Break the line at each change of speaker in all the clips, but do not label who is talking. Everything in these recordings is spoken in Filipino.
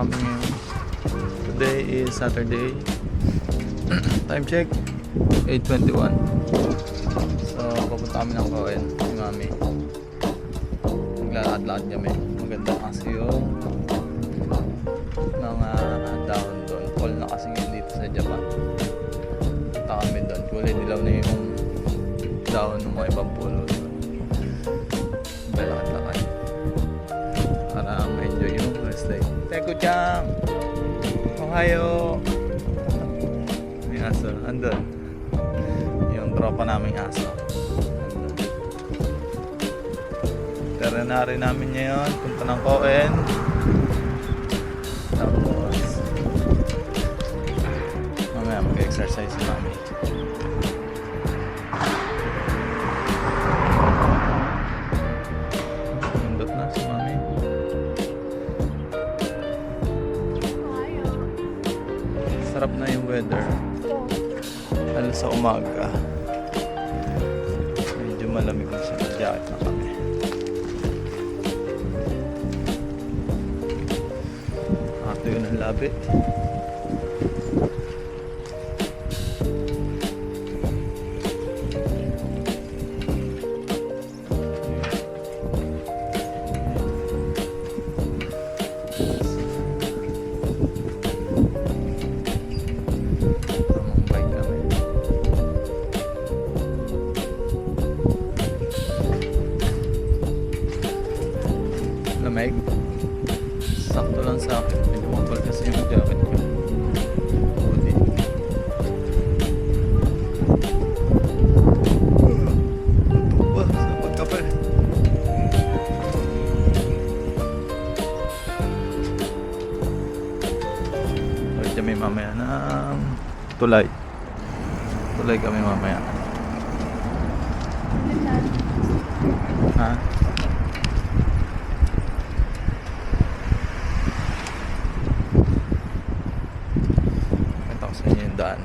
kami ngayon. Today is Saturday. Time check 8:21. So papunta kami ng Coen ni Mami. Naglalakad-lakad kami. Maganda kasi yung mga dahon doon. Fall na kasi ngayon dito sa Japan. Punta kami doon. Kulay dilaw na yung dahon ng mga ibang pulo doon. Naglalakad-lakad para ma-enjoy yung rest day. Teku-chan! Ohayo! May aso. Andun. Yung tropa naming aso. Andun. Itinerary namin ngayon. Punta ng Coen. Tapos mamaya mag-exercise si Mami. Nandot na si Mami. Sarap na yung weather. Lalo sa umaga. Medyo malamig na siya. Jacket na kami. Ato yun ang labi. Lamig. Sakto lang sa akin. Medyo matol kasi yung jacket ko. Hoodie. Tuba sa pagkape. Ulit kami mamaya ng tulay. Tulay kami mamaya. Ha? Sa inyo yung daan.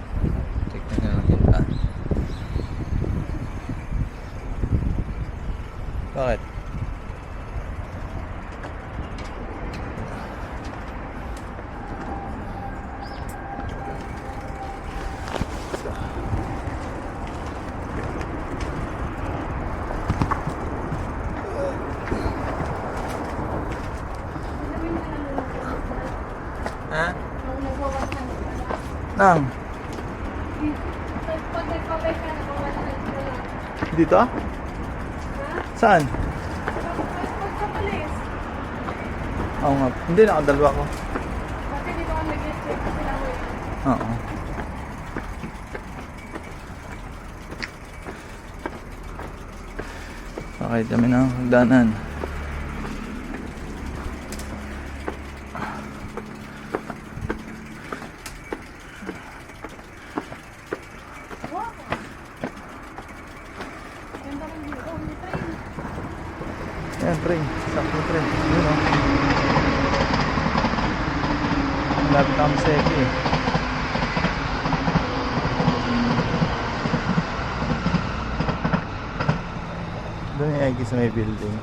Tignan nyo lang yung daan. Bakit? Ha? Nang?
Pag nagpapay ka, nakawala ka lang.
Dito?
Ha?
Saan?
Pag sa palis.
Oo nga. Hindi, nakadalwa ko.
Bakit dito ka nag-escape kasi lang mo yun?
Oo. Okay, kami na hagdanan.
Wow! Ganda kong dito. May train.
Ayan, train. Sakto train. Yun o. Malapit na kami sa Eki eh. Doon yung Eki sa may building.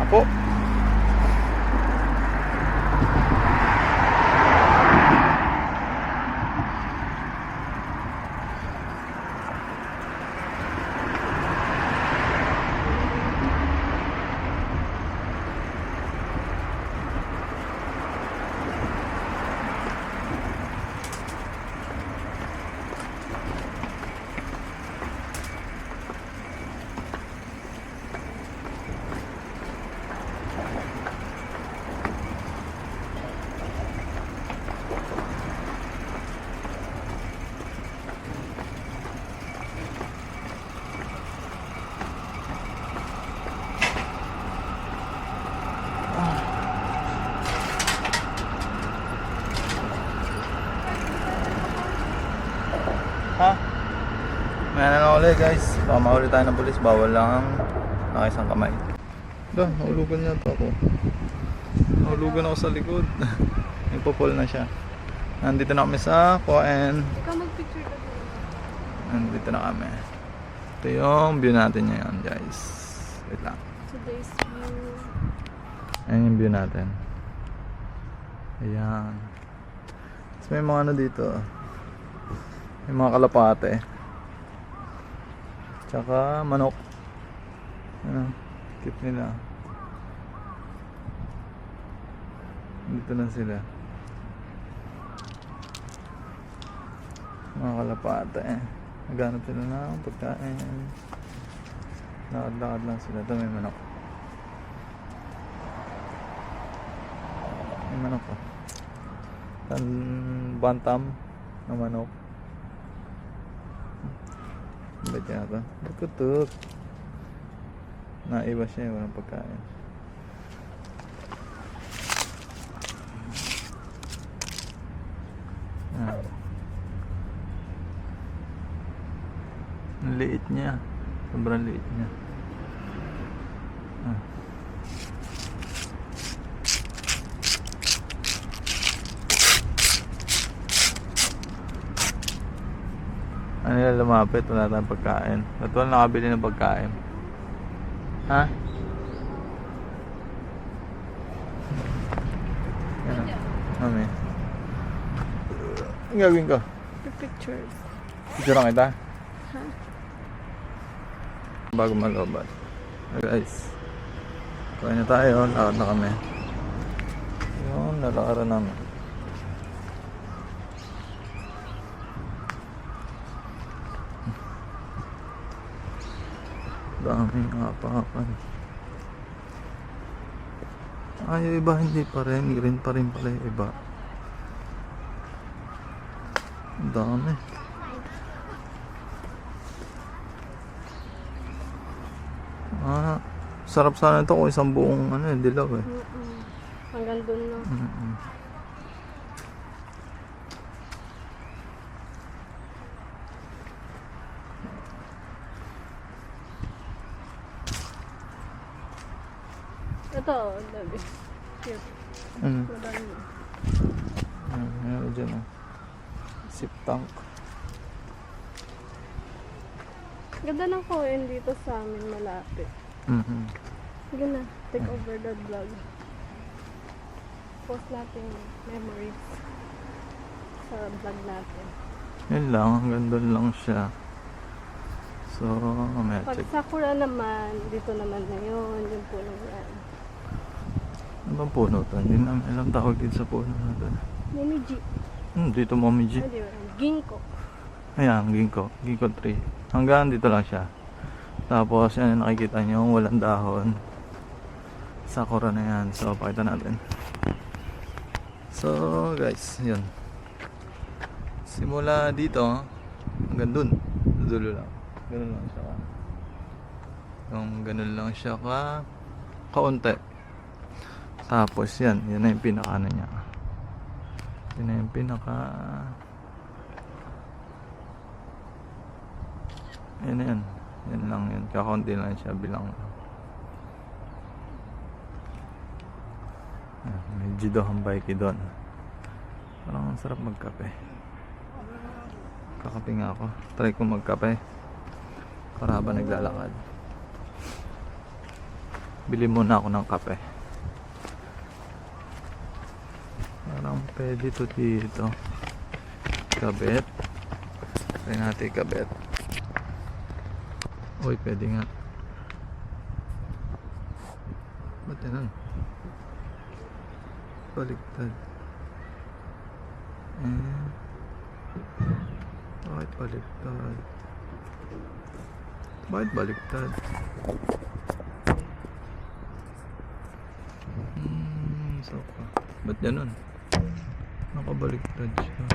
Apo! Ha? May ano ulit guys. Baka mahuli tayo ng pulis. Bawal lang ang nakisang kamay. Doon, nahulugan niya ito ako. Nahulugan ako sa likod. Nagpo-fall na siya. Nandito na kami sa Coen.
Ikaw mag-picture ka doon.
Nandito na kami. Ito yung view natin ngayon, guys. Wait lang.
Today's view.
Ayan yung view natin. Ayan. Tapos may mga ano dito. May mga kalapate. Tsaka manok. Ano, cute nila. Dito na sila. Mga kalapate. Naghanap sila ng pagkain. Lakad-lakad lang sila. Ito may manok. May manok ko. Bantam na manok. Ba't yan ito? Tukutuk. Naiba siya. Walang pagkain. Ang liit niya. Sobrang liit niya. Ano nila lumapit? Wala tayong pagkain. At wala nakabili ng pagkain. Ha? Yan. Mami. Ang gagawin ko?
Pictures.
Picture lang kita?
Ha?
Bago malobat. Guys. Kain na tayo. Lakad na kami. Yun, nalakaran namin. Daming apa-apan. Ay, yung iba hindi pa rin. Green pa rin pala yung iba. Ang dami. Sarap sana ito kung isang buong ano, dilaw eh.
Hanggang dun na. Ito, dami. Cute. Madami.
Meron dyan oh. Sip tank.
Ganda ng kuhin dito sa amin malapit. Sige na, take over the vlog. Post natin memories sa vlog natin.
Yun lang, hanggang doon lang siya. So, may
Pag
check.
Sakura naman, dito naman na yun, yung puno yan.
Ano bang puno to? Hindi namin alam tawag dito sa puno na to.
Momiji.
Dito Momiji.
Hindi ba? Ginkgo.
Ayan, ginkgo. Ginkgo tree. Hanggang dito lang siya. Tapos, yan nakikita nyo, walang dahon. Sakura na yan. So, pakita natin. So, guys, yun. Simula dito, hanggang dun. Dulo lang. Ganun lang siya ka. Yung ganun lang siya ka. Kaunti. Tapos, yan. Yan na yung pinaka ano niya. Yan na yung pinaka... Yan na yan. Yan lang yun. Kakaunti lang siya. Bilang lang. May jido hambay doon. Parang ang sarap magkape. Kakape nga ako. Try ko magkape para habang naglalakad. Bili muna ako ng kape. Parang pwede to dito. Kabet. Try natin kabet. Uy, pwede nga. Ba't yan? Baliktad. Bakit baliktad? Bakit baliktad? So pa. Ba't ganun? Nakabaliktad siya.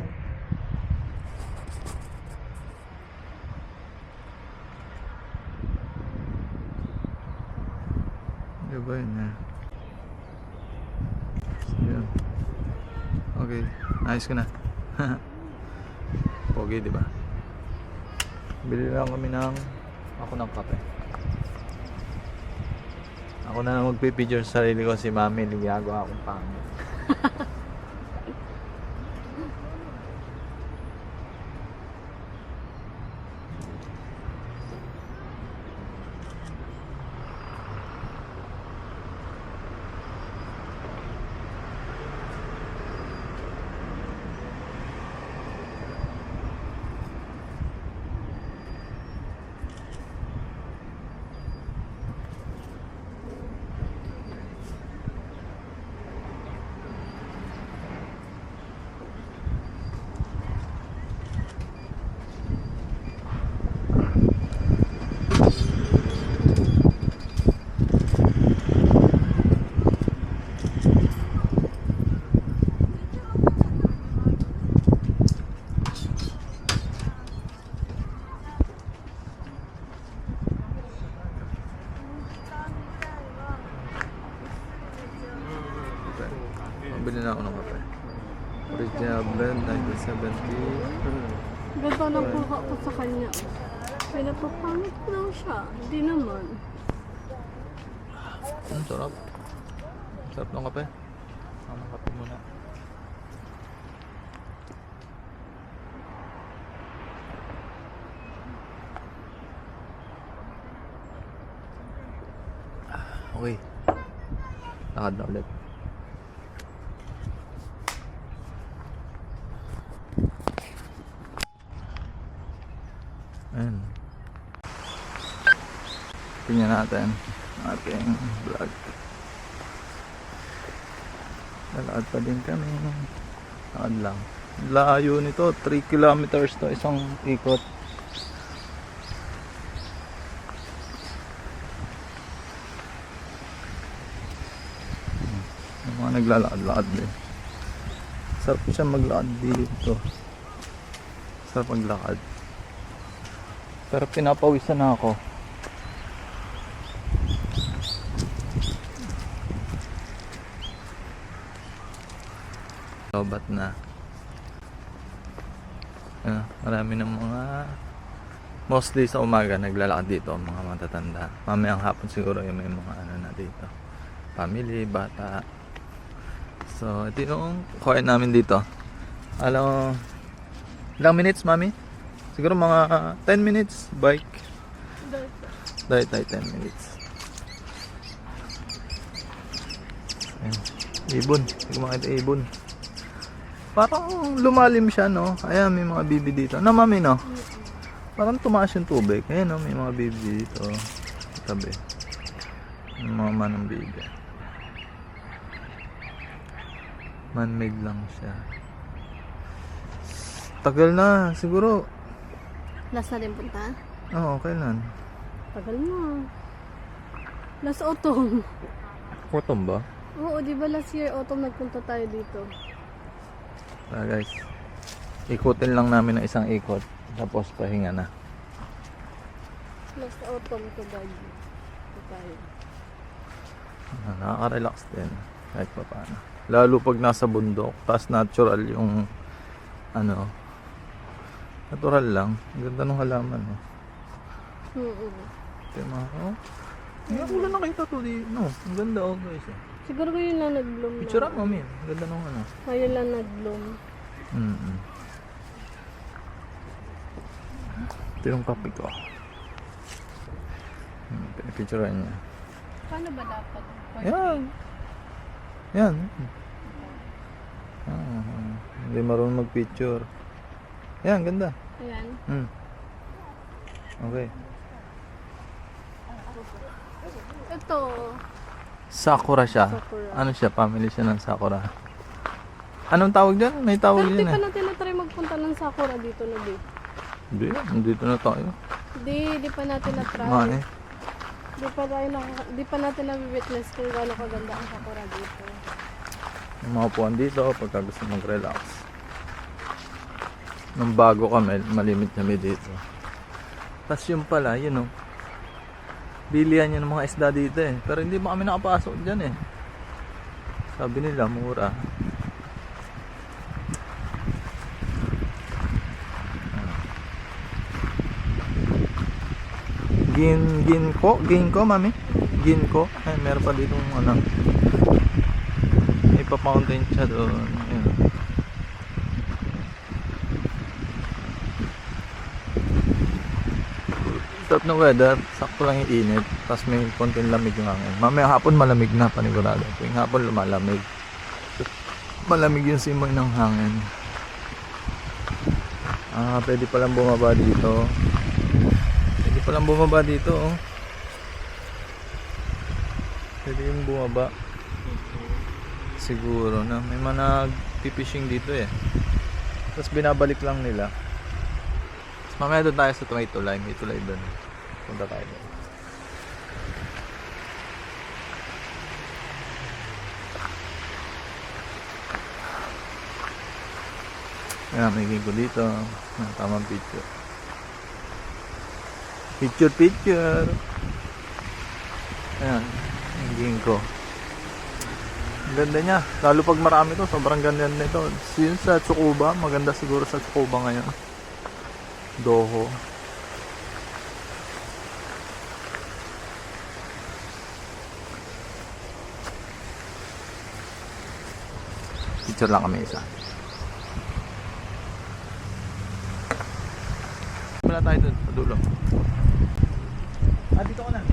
Diba yun eh? Yan. Okay, ayos ko na. Pogi, di ba? Bili lang kami ng kape. Ako na magpipicture sa sarili ko, si Mami ginagawa akong pangit.
ito nakuha ko sa kanya. Pinapapangit ko lang siya. Hindi naman.
Ang sarap. Sarap ng kape. Ang kape muna. Okay. Lakad na ulit. Ayan. Tingnan natin ating vlog. Lalakad pa din kami. Lakad lang. Layo nito. 3 kilometers to. Isang ikot. Yung mga naglalakad-lakad din. Sarap siya maglakad dito. Sarap maglakad. Pero pinapawisan na ako. Lobat na. Marami ng mga mostly sa umaga naglalakad dito ang mga matatanda. Mamayang hapon siguro yung may mga ano na dito. Family, bata. So, ito yung kuha namin dito. Alam mo, ilang minutes, mami? Siguro mga 10 minutes bike. Dahil tayo 10 minutes. Ayan. Ibon. Hindi ko makita ibon. Parang lumalim siya, no? Ayan, may mga bibi dito. Na, mami, no? Parang tumaas yung tubig. Ayan, no? May mga bibi dito. Tabi. Yung mga manang bibi. Man-made lang siya. Tagal na. Siguro.
Last na din punta?
Oo, kailan?
Tagal na. Last autumn.
Autumn ba?
Oo, di ba last year autumn nagpunta tayo dito?
Guys, ikutin lang namin ng isang ikot. Tapos pahinga na.
Last autumn to Baguio. Ito tayo.
Nakaka-relax din. Kahit pa paano. Lalo pag nasa bundok. Tapos natural yung ano. Natural lang. Ang ganda ng halaman. Kaya mga hindi ko lang nakita to di. No, ang ganda guys.
Siguro yun lang nag-bloom.
Picture mo, min. Ang ganda ng ano.
Ayun lang nag-bloom.
Ito yung kape ko. Pinipicturean niya.
Paano ba dapat?
Yan. Yan. Hindi marunong mag-picture. Yan, ganda.
Ayan.
Okay.
Ito.
Sakura siya.
Sakura.
Ano siya? Family siya ng Sakura. Anong tawag dyan? May tawag
Pero di
dyan
pa
eh.
natin na-try magpunta ng Sakura dito na di.
Hindi. Nandito na tayo.
Di pa natin na-try.
Mane.
Di pa natin na-witness kung gaano kaganda ang Sakura dito.
Yung mga upuan dito pagka gusto mag-relax. Nung bago kami, malimit kami dito. Tapos yung pala, yun o. Bilihan yun ng mga isda dito eh. Pero hindi pa kami nakapasok dyan eh. Sabi nila, mura. Ginko, mami. Ginko. Ay, meron pa dito ano. May pa-fountain siya doon. Ayun. Sarap ng weather, sakto lang yung init, tapos may konting lamig yung hangin. Mamaya hapon malamig na, panigurado. Tuwing hapon lumalamig. Malamig yung simoy ng hangin. Pwede palang bumaba dito. Pwede palang bumaba dito, oh. Pwede yung bumaba. Siguro na may mga nagpipishing dito eh. Tapos binabalik lang nila. Tapos mamaya doon tayo sa may tulay. May tulay doon. Punta tayo doon. Ayan, may ginko dito. Tamang picture. Picture. Ayan, yung ginko. Ang ganda niya. Lalo pag marami to, sobrang ganda nito. Yun sa Tsukuba, maganda siguro sa Tsukuba ngayon. Doho. Picture lang kami isa. Wala tayo dun, sa dulo. Ah, dito ka na.